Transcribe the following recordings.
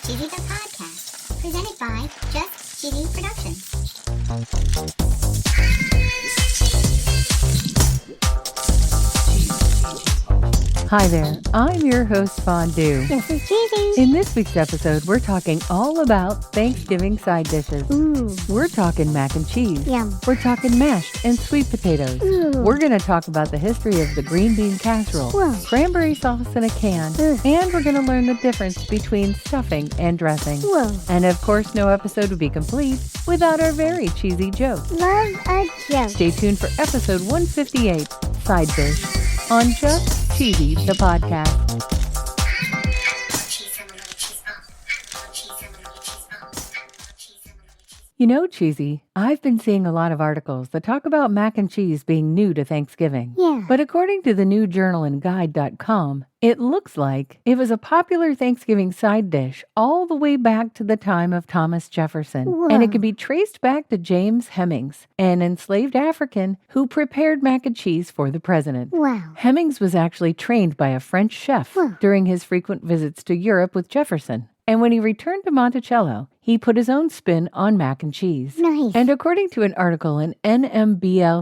Cheesy the Podcast, presented by Just Cheesy Productions. Hi there, I'm your host Fondue. This is Cheesy. In this week's episode, we're talking all about Thanksgiving side dishes. Ooh. We're talking mac and cheese. Yum. We're talking mashed and sweet potatoes. Ooh. We're going to talk about the history of the green bean casserole, Whoa. cranberry sauce in a can, Ugh. and we're going to learn the difference between stuffing and dressing. Whoa. And of course, no episode would be complete without our very cheesy joke. Love a joke. Stay tuned for episode 158, Side Dish, on Just Cheesy, the podcast. You know, Cheesy, I've been seeing a lot of articles that talk about mac and cheese being new to Thanksgiving. Yeah. But according to the new journalandguide.com, it looks like it was a popular Thanksgiving side dish all the way back to the time of Thomas Jefferson. Whoa. And it can be traced back to James Hemmings, an enslaved African who prepared mac and cheese for the president. Wow. Hemmings was actually trained by a French chef Whoa. during his frequent visits to Europe with Jefferson. And when he returned to Monticello, he put his own spin on mac and cheese. Nice. And according to an article in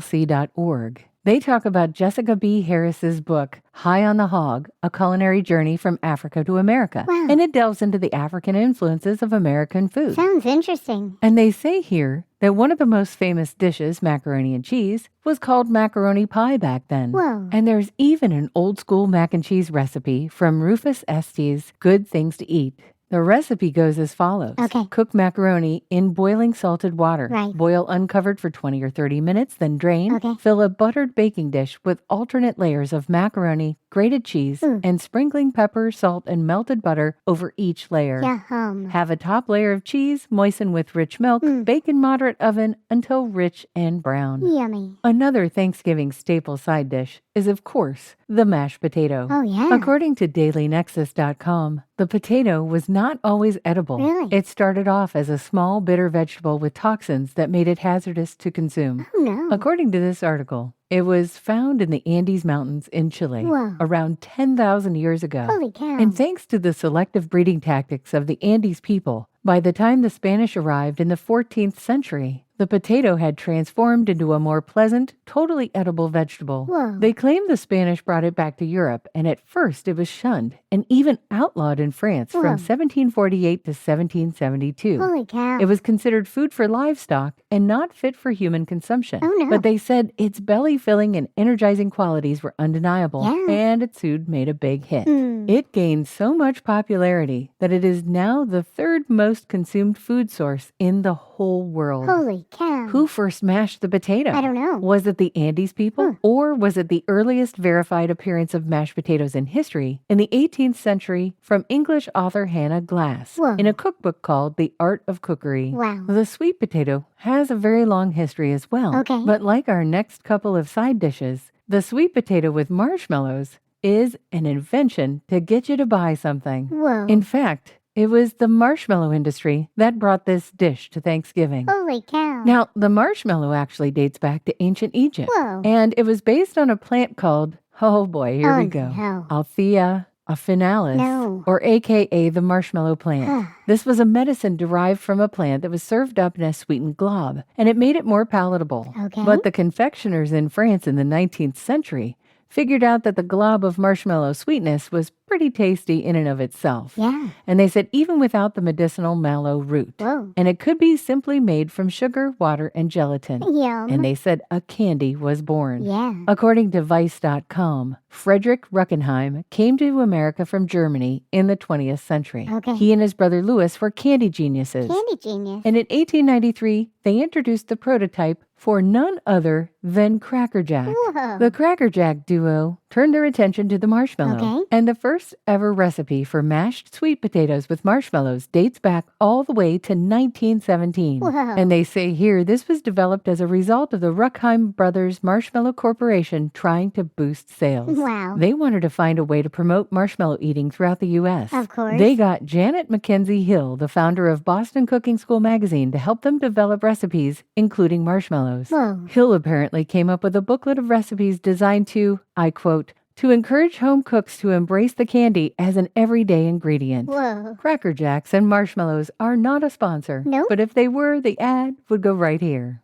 nmblc.org, they talk about Jessica B. Harris's book, High on the Hog, A Culinary Journey from Africa to America. Wow. And it delves into the African influences of American food. Sounds interesting. And they say here that one of the most famous dishes, macaroni and cheese, was called macaroni pie back then. Whoa. And there's even an old school mac and cheese recipe from Rufus Estes' Good Things to Eat. The recipe goes as follows. Okay. Cook macaroni in boiling salted water. Right. Boil uncovered for 20 or 30 minutes, then drain. Okay. Fill a buttered baking dish with alternate layers of macaroni, grated cheese, and sprinkling pepper, salt, and melted butter over each layer. Yum. Have a top layer of cheese, moisten with rich milk, bake in moderate oven until rich and brown. Yummy. Another Thanksgiving staple side dish is, of course, the mashed potato. Oh, yeah. According to dailynexus.com, the potato was not always edible. Really? It started off as a small, bitter vegetable with toxins that made it hazardous to consume. Oh, no. According to this article, it was found in the Andes Mountains in Chile Whoa. around 10,000 years ago. Holy cow. And thanks to the selective breeding tactics of the Andes people, by the time the Spanish arrived in the 14th century, the potato had transformed into a more pleasant, totally edible vegetable. Whoa. They claim the Spanish brought it back to Europe, and at first it was shunned and even outlawed in France from Whoa. 1748 to 1772. Holy cow. It was considered food for livestock and not fit for human consumption. Oh, no. But they said its belly-filling and energizing qualities were undeniable, Yeah. and its food made a big hit. Mm. It gained so much popularity that it is now the third most consumed food source in the whole world. Holy cow. Who first mashed the potato? I don't know. Was it the Andes people? Or was it the earliest verified appearance of mashed potatoes in history in the 18th century from English author Hannah Glass Whoa. in a cookbook called The Art of Cookery? Wow. The sweet potato has a very long history as well. Okay. But like our next couple of side dishes, the sweet potato with marshmallows is an invention to get you to buy something. Whoa. In fact, it was the marshmallow industry that brought this dish to Thanksgiving. Holy cow. Now, the marshmallow actually dates back to ancient Egypt. Whoa. And it was based on a plant called, oh boy, here we go, no. Althea affinalis, No. or AKA the marshmallow plant. This was a medicine derived from a plant that was served up in a sweetened glob, and it made it more palatable. Okay. But the confectioners in France in the 19th century figured out that the glob of marshmallow sweetness was pretty tasty in and of itself. Yeah. And they said even without the medicinal mallow root. Whoa. And it could be simply made from sugar, water, and gelatin. Yum. And they said a candy was born. Yeah. According to Vice.com, Frederick Ruckenheim came to America from Germany in the 20th century. Okay. He and his brother Louis were candy geniuses. Candy genius. And in 1893, they introduced the prototype for none other than Cracker Jack. Whoa. The Cracker Jack duo turned their attention to the marshmallow. Okay. And the first ever recipe for mashed sweet potatoes with marshmallows dates back all the way to 1917. Whoa. And they say here this was developed as a result of the Ruckheim Brothers Marshmallow Corporation trying to boost sales. Wow. They wanted to find a way to promote marshmallow eating throughout the U.S. Of course. They got Janet Mackenzie Hill, the founder of Boston Cooking School magazine, to help them develop recipes, including marshmallows. Whoa. Hill apparently came up with a booklet of recipes designed to, I quote, to encourage home cooks to embrace the candy as an everyday ingredient. Whoa. Cracker Jacks and marshmallows are not a sponsor. Nope. But if they were, the ad would go right here.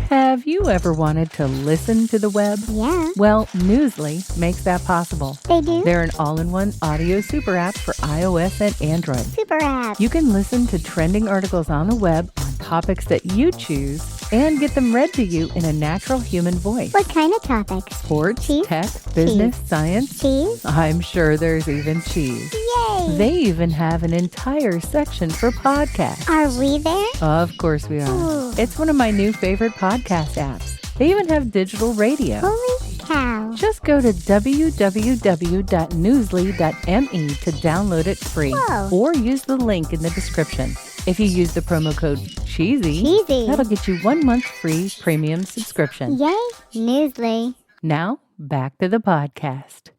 Have you ever wanted to listen to the web? Yeah. Well, Newsly makes that possible. They do? They're an all-in-one audio super app for iOS and Android. Super app. You can listen to trending articles on the web on topics that you choose and get them read to you in a natural human voice. What kind of topics? Sports, Cheese? tech, business, science. Cheese? I'm sure there's even cheese. Yay! They even have an entire section for podcasts. Are we there? Of course we are. Ooh. It's one of my new favorite podcast apps. They even have digital radio. Holy cow. Just go to www.newsly.me to download it free. Whoa. Or use the link in the description. If you use the promo code CHEESY, that'll get you 1 month free premium subscription. Yay, Newsly. Now, back to the podcast.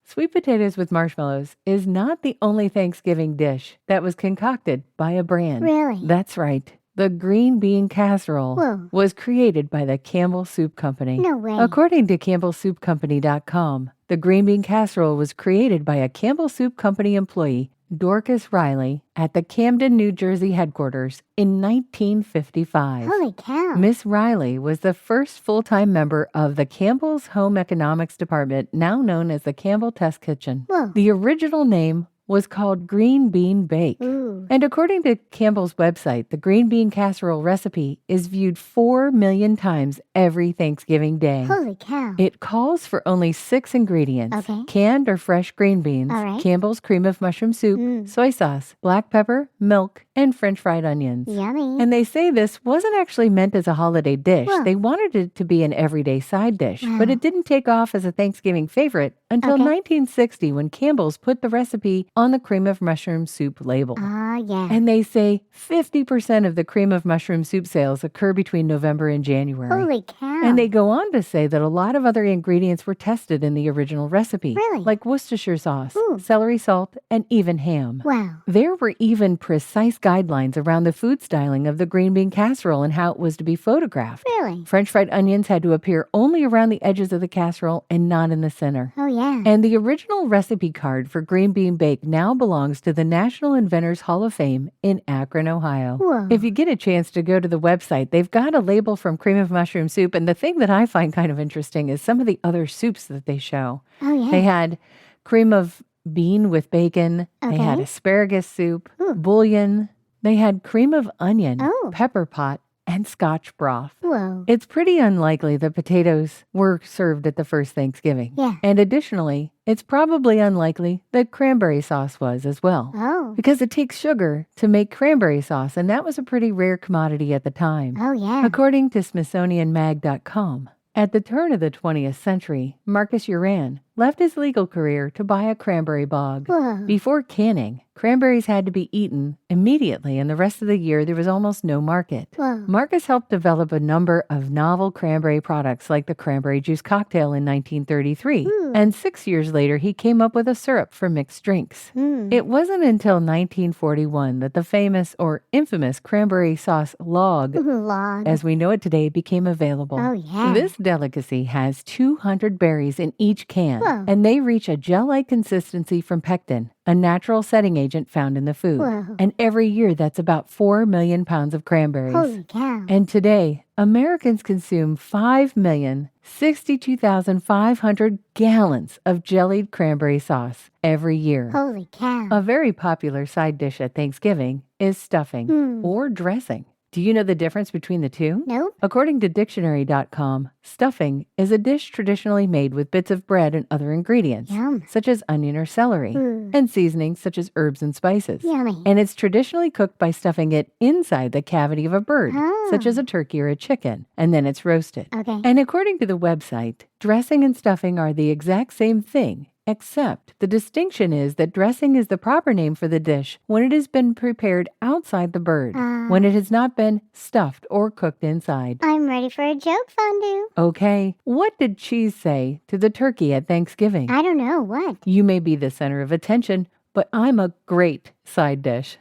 Sweet potatoes with marshmallows is not the only Thanksgiving dish that was concocted by a brand. Really? That's right. The green bean casserole Whoa. was created by the Campbell Soup Company. No way. According to CampbellSoupCompany.com, the green bean casserole was created by a Campbell Soup Company employee, Dorcas Riley, at the Camden, New Jersey headquarters in 1955. Holy cow. Miss Riley was the first full-time member of the Campbell's Home Economics Department, now known as the Campbell Test Kitchen. Whoa. The original name was called green bean bake. Ooh. And according to Campbell's website, the green bean casserole recipe is viewed 4 million times every Thanksgiving day. Holy cow. It calls for only 6 ingredients. Okay. Canned or fresh green beans, All right. Campbell's cream of mushroom soup, soy sauce, black pepper, milk, and French fried onions. Yummy. And they say this wasn't actually meant as a holiday dish. Whoa. They wanted it to be an everyday side dish, but it didn't take off as a Thanksgiving favorite until Okay. 1960 when Campbell's put the recipe on the cream of mushroom soup label. Ah, yeah. And they say 50% of the cream of mushroom soup sales occur between November and January. Holy cow. And they go on to say that a lot of other ingredients were tested in the original recipe. Really? Like Worcestershire sauce, Ooh. celery salt, and even ham. Wow. There were even precise guidelines around the food styling of the green bean casserole and how it was to be photographed. Really? French fried onions had to appear only around the edges of the casserole and not in the center. Oh, yeah. And the original recipe card for green bean bake now belongs to the National Inventors Hall of Fame in Akron, Ohio. Whoa. If you get a chance to go to the website, they've got a label from cream of mushroom soup. And the thing that I find kind of interesting is some of the other soups that they show. Oh, yeah. They had cream of bean with bacon. They had Okay. asparagus soup, Ooh. bouillon. They had cream of onion, Oh. pepper pot, and Scotch broth. Whoa. It's pretty unlikely that potatoes were served at the first Thanksgiving. Yeah. And additionally, it's probably unlikely that cranberry sauce was as well. Oh. Because it takes sugar to make cranberry sauce, and that was a pretty rare commodity at the time. Oh, yeah. According to SmithsonianMag.com, at the turn of the 20th century, Marcus Uran left his legal career to buy a cranberry bog. Whoa. Before canning, cranberries had to be eaten immediately, and the rest of the year there was almost no market. Whoa. Marcus helped develop a number of novel cranberry products like the cranberry juice cocktail in 1933, and 6 years later he came up with a syrup for mixed drinks. It wasn't until 1941 that the famous or infamous cranberry sauce log, Log. as we know it today, became available. Oh, yeah. This delicacy has 200 berries in each can, Whoa. and they reach a gel-like consistency from pectin, a natural setting agent found in the food. Whoa. And every year that's about 4 million pounds of cranberries. Holy cow. And today, Americans consume 5,062,500 gallons of jellied cranberry sauce every year. Holy cow. A very popular side dish at Thanksgiving is stuffing or dressing. Do you know the difference between the two? Nope. According to dictionary.com, stuffing is a dish traditionally made with bits of bread and other ingredients, Yum. such as onion or celery, and seasonings such as herbs and spices. Yummy. And it's traditionally cooked by stuffing it inside the cavity of a bird, Oh. such as a turkey or a chicken, and then it's roasted. Okay. And according to the website, dressing and stuffing are the exact same thing, except the distinction is that dressing is the proper name for the dish when it has been prepared outside the bird, when it has not been stuffed or cooked inside. I'm ready for a joke, Fondue. Okay, what did cheese say to the turkey at Thanksgiving? I don't know. What? You may be the center of attention, but I'm a great side dish.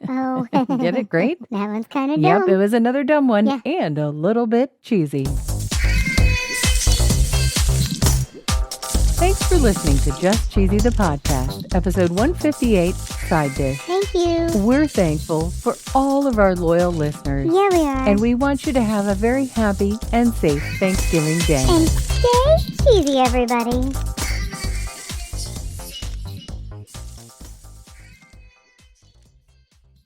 Oh. Get it? Great? That one's kind of Yep, dumb. it was another dumb one Yeah. and a little bit cheesy. Thanks for listening to Just Cheesy the Podcast, episode 158, Side Dish. Thank you. We're thankful for all of our loyal listeners. Yeah, we are. And we want you to have a very happy and safe Thanksgiving day. And stay cheesy, everybody.